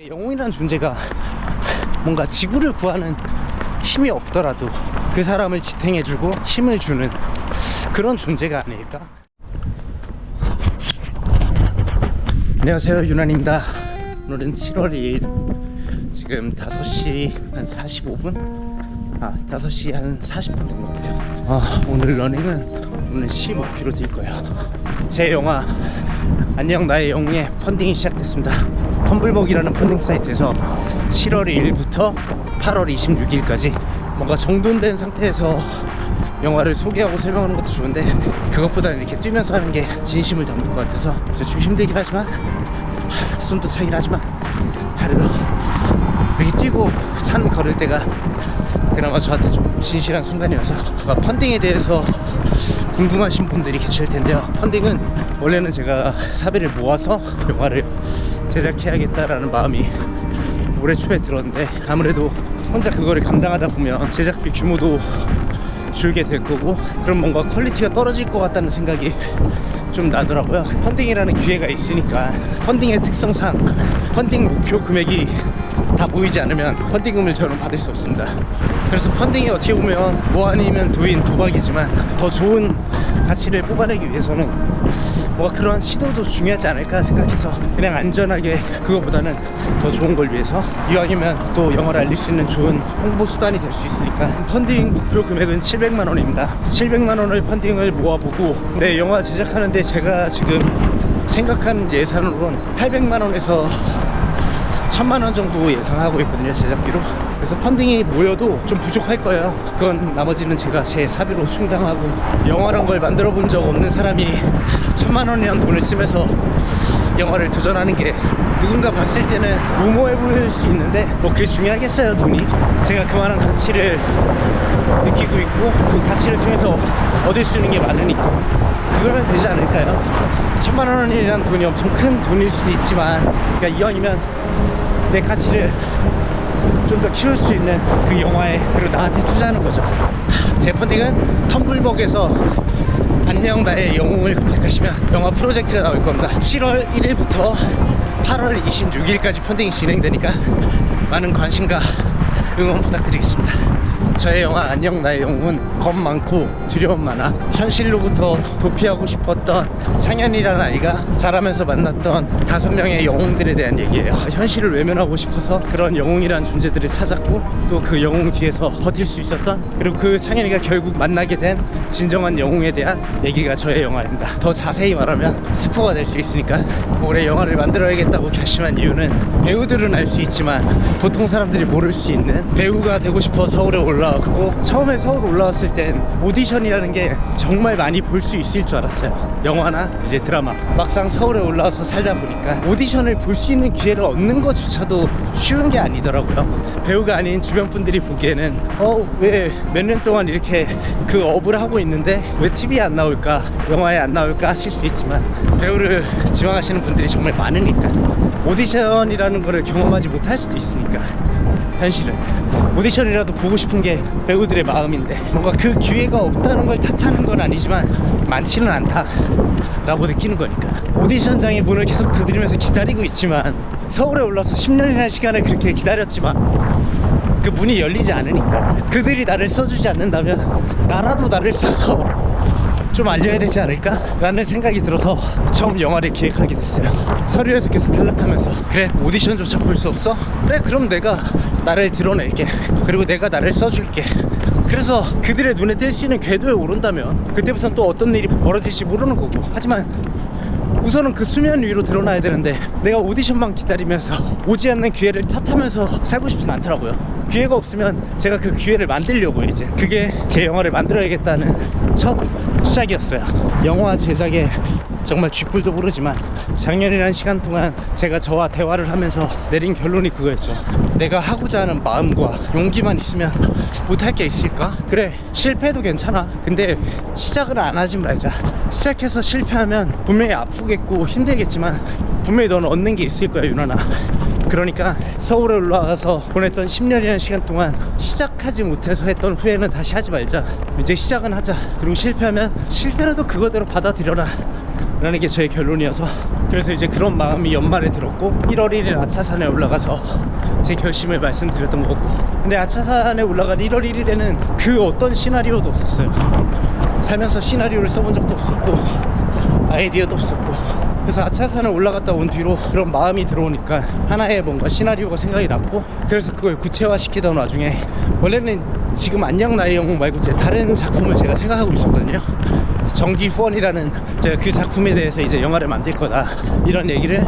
영웅이라는 존재가 뭔가 지구를 구하는 힘이 없더라도 그 사람을 지탱해주고 힘을 주는 그런 존재가 아닐까? 안녕하세요, 유난입니다. 오늘은 7월 2일 지금 5시 한 45분? 5시 한 40분 된 것 같아요. 오늘 러닝은 오늘 15km 뛸 거예요. 제 영화 안녕 나의 영웅의 펀딩이 시작됐습니다. 텀블벅이라는 펀딩 사이트에서 7월 2일부터 8월 26일까지 뭔가 정돈된 상태에서 영화를 소개하고 설명하는 것도 좋은데 그것보다는 이렇게 뛰면서 하는 게 진심을 담을 것 같아서 좀 힘들긴 하지만 숨도 차긴 하지만 그래도 이렇게 뛰고 산 걸을 때가 그나마 저한테 좀 진실한 순간이어서 펀딩에 대해서 궁금하신 분들이 계실 텐데요. 펀딩은 원래는 제가 사비를 모아서 영화를 제작해야겠다라는 마음이 올해 초에 들었는데 아무래도 혼자 그거를 감당하다 보면 제작비 규모도 줄게 될 거고 그럼 뭔가 퀄리티가 떨어질 것 같다는 생각이 좀 나더라고요. 펀딩이라는 기회가 있으니까 펀딩의 특성상 펀딩 목표 금액이 다 모이지 않으면 펀딩금을 저는 받을 수 없습니다. 그래서 펀딩이 어떻게 보면 뭐 아니면 도인 도박이지만 더 좋은 가치를 뽑아내기 위해서는 뭔가 그러한 시도도 중요하지 않을까 생각해서 그냥 안전하게 그거보다는 더 좋은 걸 위해서 이왕이면 또 영화를 알릴 수 있는 좋은 홍보 수단이 될 수 있으니까 펀딩 목표 금액은 700만 원입니다 700만 원을 펀딩을 모아보고 네, 영화 제작하는데 제가 지금 생각한 예산으로는 800만 원에서 1000만 원 정도 예상하고 있거든요, 제작비로. 그래서 펀딩이 모여도 좀 부족할 거예요. 그건 나머지는 제가 제 사비로 충당하고 영화란 걸 만들어 본 적 없는 사람이 1000만 원이라는 돈을 쓰면서 영화를 도전하는 게 누군가 봤을 때는 무모해 보일 수 있는데 뭐 그게 중요하겠어요, 돈이. 제가 그만한 가치를 느끼고 있고 그 가치를 통해서 얻을 수 있는 게 많으니까 그거면 되지 않을까요? 1000만 원이라는 돈이 엄청 큰 돈일 수도 있지만 그러니까 이왕이면 내 가치를 좀 더 키울 수 있는 그 영화에 그리고 나한테 투자하는 거죠. 제 펀딩은 텀블벅에서 안녕 나의 영웅을 검색하시면 영화 프로젝트가 나올 겁니다. 7월 1일부터 8월 26일까지 펀딩이 진행되니까 많은 관심과 응원 부탁드리겠습니다. 저의 영화 안녕 나의 영웅은 겁 많고 두려움 많아 현실로부터 도피하고 싶었던 창현이라는 아이가 자라면서 만났던 5명의 영웅들에 대한 얘기예요. 현실을 외면하고 싶어서 그런 영웅이라는 존재들을 찾았고 또 그 영웅 뒤에서 버틸 수 있었던 그리고 그 창현이가 결국 만나게 된 진정한 영웅에 대한 얘기가 저의 영화입니다. 더 자세히 말하면 스포가 될 수 있으니까 올해 영화를 만들어야겠다고 결심한 이유는 배우들은 알 수 있지만 보통 사람들이 모를 수 있는 배우가 되고 싶어 서울에 올라왔고 처음에 서울 올라왔을 땐 오디션이라는 게 정말 많이 볼 수 있을 줄 알았어요. 영화나 이제 드라마. 막상 서울에 올라와서 살다 보니까 오디션을 볼 수 있는 기회를 얻는 것조차도 쉬운 게 아니더라고요. 배우가 아닌 주변 분들이 보기에는 왜 몇 년 동안 이렇게 그 업을 하고 있는데 왜 TV에 안 나올까 영화에 안 나올까 하실 수 있지만 배우를 지망하시는 분들이 정말 많으니까 오디션이라는 거를 경험하지 못할 수도 있으니까 현실은 오디션이라도 보고 싶은 게 배우들의 마음인데 뭔가 그 기회가 없다는 걸 탓하는 건 아니지만 많지는 않다 라고 느끼는 거니까 오디션장의 문을 계속 두드리면서 기다리고 있지만 서울에 올라서 10년이라는 시간을 그렇게 기다렸지만 그 문이 열리지 않으니까 그들이 나를 써주지 않는다면 나라도 나를 써서 좀 알려야 되지 않을까? 라는 생각이 들어서 처음 영화를 기획하게 됐어요. 서류에서 계속 탈락하면서 그래 오디션조차 볼 수 없어? 그래 그럼 내가 나를 드러낼게 그리고 내가 나를 써줄게. 그래서 그들의 눈에 띌 수 있는 궤도에 오른다면 그때부터는 또 어떤 일이 벌어질지 모르는 거고 하지만 우선은 그 수면 위로 드러나야 되는데 내가 오디션만 기다리면서 오지 않는 기회를 탓하면서 살고 싶진 않더라고요. 기회가 없으면 제가 그 기회를 만들려고 이제 그게 제 영화를 만들어야겠다는 첫 시작이었어요. 영화 제작에 정말 쥐뿔도 모르지만 작년이라는 시간 동안 제가 저와 대화를 하면서 내린 결론이 그거였죠. 내가 하고자 하는 마음과 용기만 있으면 못할 게 있을까? 그래 실패해도 괜찮아. 근데 시작을 안 하지 말자. 시작해서 실패하면 분명히 아프겠고 힘들겠지만 분명히 너는 얻는 게 있을 거야 유나나. 그러니까 서울에 올라와서 보냈던 10년이라는 시간 동안 시작하지 못해서 했던 후회는 다시 하지 말자. 이제 시작은 하자. 그리고 실패하면 실패라도 그거대로 받아들여라 라는 게 저의 결론이어서, 그래서 이제 그런 마음이 연말에 들었고 1월 1일 아차산에 올라가서 제 결심을 말씀드렸던 거고, 근데 아차산에 올라간 1월 1일에는 그 어떤 시나리오도 없었어요. 살면서 시나리오를 써본 적도 없었고 아이디어도 없었고, 그래서 아차산을 올라갔다 온 뒤로 그런 마음이 들어오니까 하나의 뭔가 시나리오가 생각이 났고, 그래서 그걸 구체화시키던 와중에, 원래는 지금 안녕 나의 영웅 말고 제 다른 작품을 제가 생각하고 있었거든요. 정기 후원이라는, 제가 그 작품에 대해서 이제 영화를 만들 거다 이런 얘기를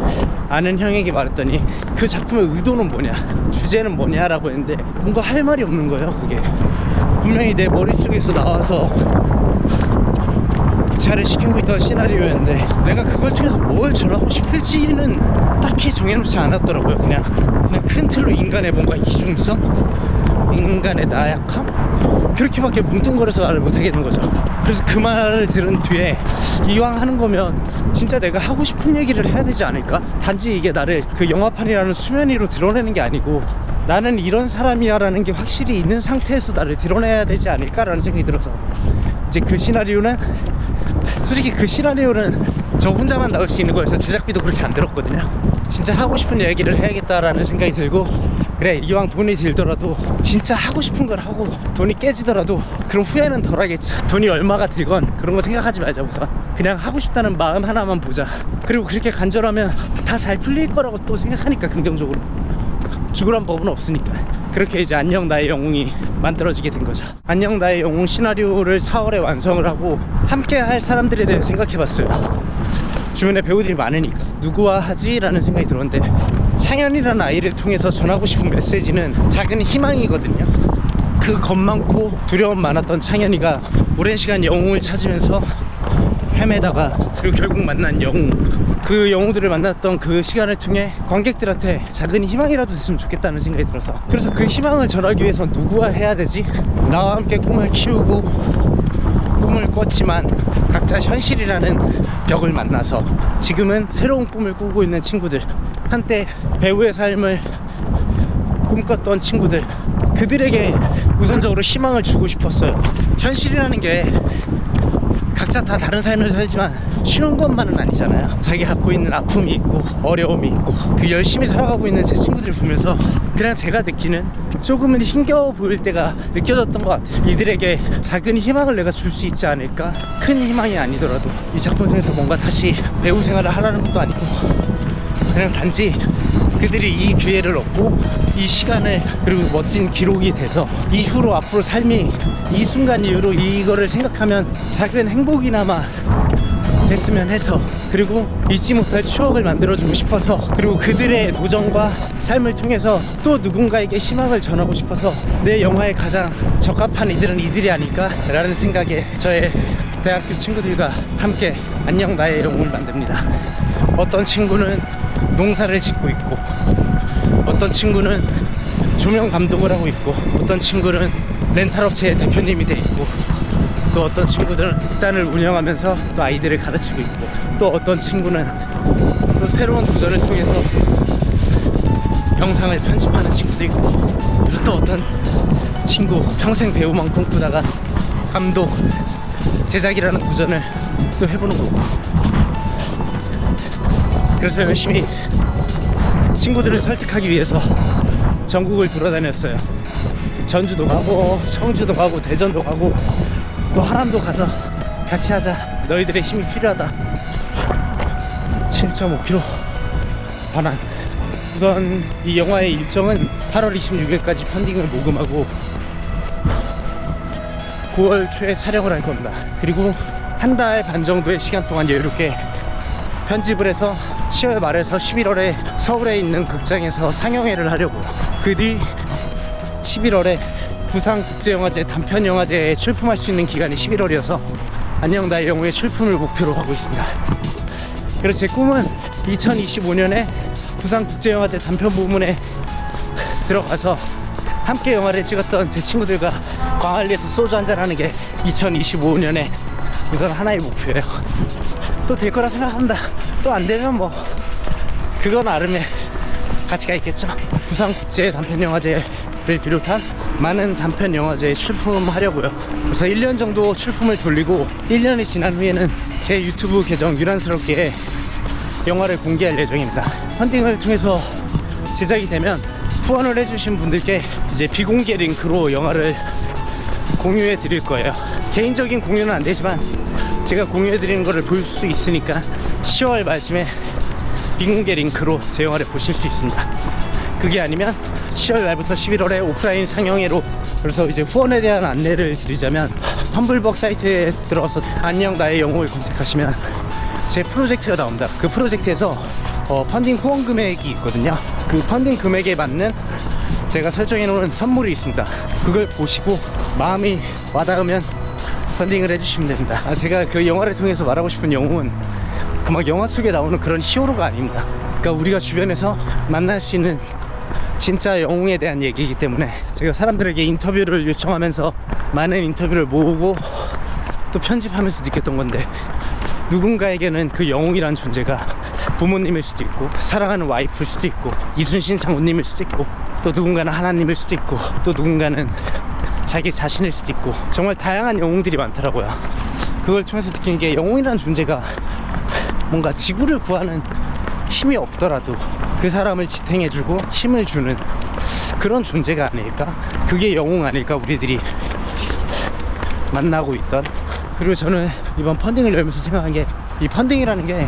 아는 형에게 말했더니, 그 작품의 의도는 뭐냐, 주제는 뭐냐라고 했는데 뭔가 할 말이 없는 거예요. 그게 분명히 내 머릿속에서 나와서 구차를 시키고 있던 시나리오였는데, 내가 그걸 통해서 뭘 전하고 싶을지는 딱히 정해놓지 않았더라고요. 그냥 큰 틀로 인간의 뭔가 이중성, 인간의 나약함, 그렇게밖에 뭉뚱거려서 말을 못하겠는 거죠. 그래서 그 말을 들은 뒤에, 이왕 하는 거면 진짜 내가 하고 싶은 얘기를 해야 되지 않을까? 단지 이게 나를 그 영화판이라는 수면 위로 드러내는 게 아니고, 나는 이런 사람이야 라는 게 확실히 있는 상태에서 나를 드러내야 되지 않을까 라는 생각이 들어서, 이제 그 시나리오는, 솔직히 그 시나리오는 저 혼자만 나올 수 있는 거여서 제작비도 그렇게 안 들었거든요. 진짜 하고 싶은 얘기를 해야겠다라는 생각이 들고, 그래, 이왕 돈이 들더라도 진짜 하고 싶은 걸 하고, 돈이 깨지더라도 그럼 후회는 덜 하겠죠. 돈이 얼마가 들건 그런 거 생각하지 말자. 우선 그냥 하고 싶다는 마음 하나만 보자. 그리고 그렇게 간절하면 다 잘 풀릴 거라고 또 생각하니까, 긍정적으로. 죽으란 법은 없으니까. 그렇게 이제 안녕 나의 영웅이 만들어지게 된 거죠. 안녕 나의 영웅 시나리오를 4월에 완성을 하고, 함께 할 사람들에 대해 생각해봤어요. 주변에 배우들이 많으니까 누구와 하지? 라는 생각이 들었는데, 창현이라는 아이를 통해서 전하고 싶은 메시지는 작은 희망이거든요. 그 겁 많고 두려움 많았던 창현이가 오랜 시간 영웅을 찾으면서 헤매다가, 그리고 결국 만난 영웅, 그 영웅들을 만났던 그 시간을 통해 관객들한테 작은 희망이라도 됐으면 좋겠다는 생각이 들어서, 그래서 그 희망을 전하기 위해서 누구와 해야 되지? 나와 함께 꿈을 키우고 꿈을 꿨지만 각자 현실이라는 벽을 만나서 지금은 새로운 꿈을 꾸고 있는 친구들, 한때 배우의 삶을 꿈꿨던 친구들, 그들에게 우선적으로 희망을 주고 싶었어요. 현실이라는 게 각자 다 다른 삶을 살지만 쉬운 것만은 아니잖아요. 자기 갖고 있는 아픔이 있고 어려움이 있고, 그 열심히 살아가고 있는 제 친구들을 보면서 그냥 제가 느끼는 조금은 힘겨워 보일 때가 느껴졌던 것 같아요. 이들에게 작은 희망을 내가 줄 수 있지 않을까? 큰 희망이 아니더라도 이 작품을 통해서 뭔가 다시 배우 생활을 하라는 것도 아니고, 그냥 단지 그들이 이 기회를 얻고 이 시간을, 그리고 멋진 기록이 돼서 이후로 앞으로 삶이, 이 순간 이후로 이거를 생각하면 작은 행복이나마 됐으면 해서, 그리고 잊지 못할 추억을 만들어주고 싶어서, 그리고 그들의 도전과 삶을 통해서 또 누군가에게 희망을 전하고 싶어서, 내 영화에 가장 적합한 이들은 이들이 아닐까 라는 생각에 저의 대학교 친구들과 함께 안녕 나의 영웅을 만듭니다. 어떤 친구는 농사를 짓고 있고, 어떤 친구는 조명 감독을 하고 있고, 어떤 친구는 렌탈업체의 대표님이 돼 있고, 또 어떤 친구들은 식단을 운영하면서 또 아이들을 가르치고 있고, 또 어떤 친구는 또 새로운 도전을 통해서 영상을 편집하는 친구도 있고, 또 어떤 친구 평생 배우만 꿈꾸다가 감독, 제작이라는 도전을 또 해보는 거고. 그래서 열심히 친구들을 설득하기 위해서 전국을 돌아다녔어요. 전주도 가고 청주도 가고 대전도 가고 또 하남도 가서 같이 하자, 너희들의 힘이 필요하다. 7.5km 반환. 우선 이 영화의 일정은 8월 26일까지 펀딩을 모금하고 9월 초에 촬영을 할 겁니다. 그리고 한 달 반 정도의 시간 동안 여유롭게 편집을 해서 10월 말에서 11월에 서울에 있는 극장에서 상영회를 하려고, 그 뒤 11월에 부산국제영화제 단편영화제에 출품할 수 있는 기간이 11월이어서 안녕 나의 영웅의 출품을 목표로 하고 있습니다. 그래서 제 꿈은 2025년에 부산국제영화제 단편 부문에 들어가서 함께 영화를 찍었던 제 친구들과 광안리에서 소주 한잔하는 게 2025년에 우선 하나의 목표예요. 또 될 거라 생각합니다. 또 안 되면 뭐 그건 나름의 가치가 있겠죠. 부산국제 단편영화제를 비롯한 많은 단편 영화제에 출품하려고요. 그래서 1년 정도 출품을 돌리고 1년이 지난 후에는 제 유튜브 계정 유난스럽게 영화를 공개할 예정입니다. 펀딩을 통해서 제작이 되면 후원을 해주신 분들께 이제 비공개 링크로 영화를 공유해 드릴 거예요. 개인적인 공유는 안 되지만 제가 공유해 드리는 거를 볼 수 있으니까 10월 말쯤에 비공개 링크로 제 영화를 보실 수 있습니다. 그게 아니면 10월 말부터 11월에 오프라인 상영회로. 그래서 이제 후원에 대한 안내를 드리자면 텀블벅 사이트에 들어가서 안녕 나의 영웅을 검색하시면 제 프로젝트가 나옵니다. 그 프로젝트에서 펀딩 후원 금액이 있거든요. 그 펀딩 금액에 맞는 제가 설정해 놓은 선물이 있습니다. 그걸 보시고 마음이 와닿으면 펀딩을 해주시면 됩니다. 제가 그 영화를 통해서 말하고 싶은 영웅은 막 영화 속에 나오는 그런 히어로가 아닙니다. 그러니까 우리가 주변에서 만날 수 있는 진짜 영웅에 대한 얘기이기 때문에 제가 사람들에게 인터뷰를 요청하면서 많은 인터뷰를 모으고 또 편집하면서 느꼈던 건데, 누군가에게는 그 영웅이라는 존재가 부모님일 수도 있고 사랑하는 와이프일 수도 있고 이순신 장군님일 수도 있고 또 누군가는 하나님일 수도 있고 또 누군가는 자기 자신일 수도 있고 정말 다양한 영웅들이 많더라고요. 그걸 통해서 느낀 게 영웅이라는 존재가 뭔가 지구를 구하는 힘이 없더라도 그 사람을 지탱해주고 힘을 주는 그런 존재가 아닐까? 그게 영웅 아닐까? 우리들이 만나고 있던. 그리고 저는 이번 펀딩을 열면서 생각한 게, 이 펀딩이라는 게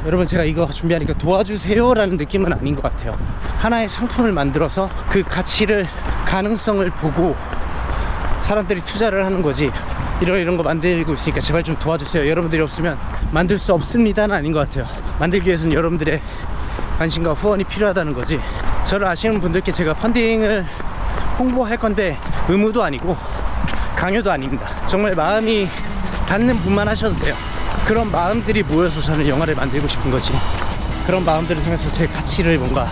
여러분 제가 이거 준비하니까 도와주세요 라는 느낌은 아닌 것 같아요. 하나의 상품을 만들어서 그 가치를, 가능성을 보고 사람들이 투자를 하는 거지, 이런 거 만들고 있으니까 제발 좀 도와주세요, 여러분들이 없으면 만들 수 없습니다는 아닌 것 같아요. 만들기 위해서는 여러분들의 관심과 후원이 필요하다는 거지. 저를 아시는 분들께 제가 펀딩을 홍보할 건데 의무도 아니고 강요도 아닙니다. 정말 마음이 닿는 분만 하셔도 돼요. 그런 마음들이 모여서 저는 영화를 만들고 싶은 거지, 그런 마음들을 통해서 제 가치를, 뭔가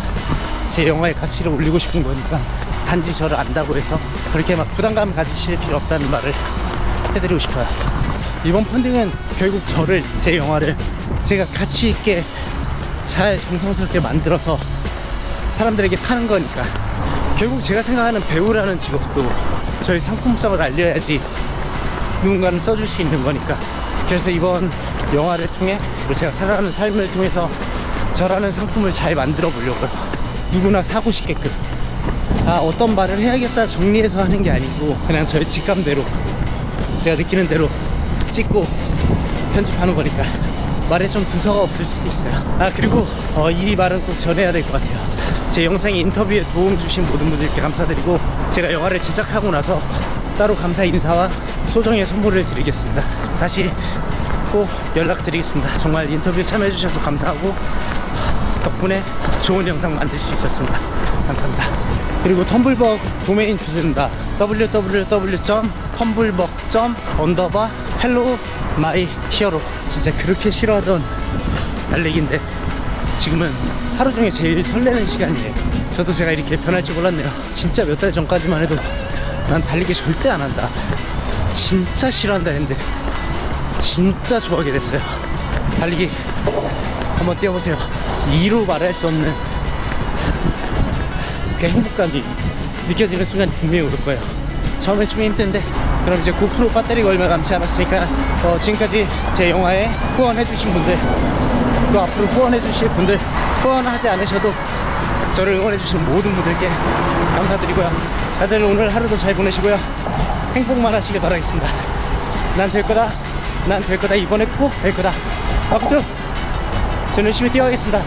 제 영화의 가치를 올리고 싶은 거니까 단지 저를 안다고 해서 그렇게 막 부담감 가지실 필요 없다는 말을 해드리고 싶어요. 이번 펀딩은 결국 저를, 제 영화를 제가 가치 있게 잘 정성스럽게 만들어서 사람들에게 파는 거니까, 결국 제가 생각하는 배우라는 직업도 저희 상품성을 알려야지 누군가는 써줄 수 있는 거니까. 그래서 이번 영화를 통해, 그리고 제가 살아가는 삶을 통해서 저라는 상품을 잘 만들어 보려고요. 누구나 사고 싶게끔. 어떤 말을 해야겠다 정리해서 하는 게 아니고 그냥 저의 직감대로, 제가 느끼는 대로 찍고 편집하는 거니까 말에 좀 두서가 없을 수도 있어요. 그리고 이 말은 꼭 전해야 될 것 같아요. 제 영상에 인터뷰에 도움 주신 모든 분들께 감사드리고, 제가 영화를 제작하고 나서 따로 감사 인사와 소정의 선물을 드리겠습니다. 다시 꼭 연락드리겠습니다. 정말 인터뷰에 참여해 주셔서 감사하고 덕분에 좋은 영상 만들 수 있었습니다. 감사합니다. 그리고 텀블벅 도메인 주소입니다. www.tumblr.hello.my-hero. 진짜 그렇게 싫어하던 달리기인데 지금은 하루 중에 제일 설레는 시간이에요. 저도 제가 이렇게 변할 줄 몰랐네요. 진짜 몇 달 전까지만 해도 난 달리기 절대 안 한다, 진짜 싫어한다 했는데 진짜 좋아하게 됐어요. 달리기 한번 뛰어보세요. 이루 말할 수 없는 그 행복감이 느껴지는 순간이 분명히 올 거예요. 처음에 좀 힘든데, 그럼 이제 고프로 배터리가 얼마 남지 않았으니까 지금까지 제 영화에 후원해주신 분들, 또 앞으로 후원해주실 분들, 후원하지 않으셔도 저를 응원해주시는 모든 분들께 감사드리고요. 다들 오늘 하루도 잘 보내시고요. 행복만 하시길 바라겠습니다. 난 될 거다, 난 될 거다, 이번에 꼭 될 거다. 앞으로 저는 열심히 뛰어가겠습니다.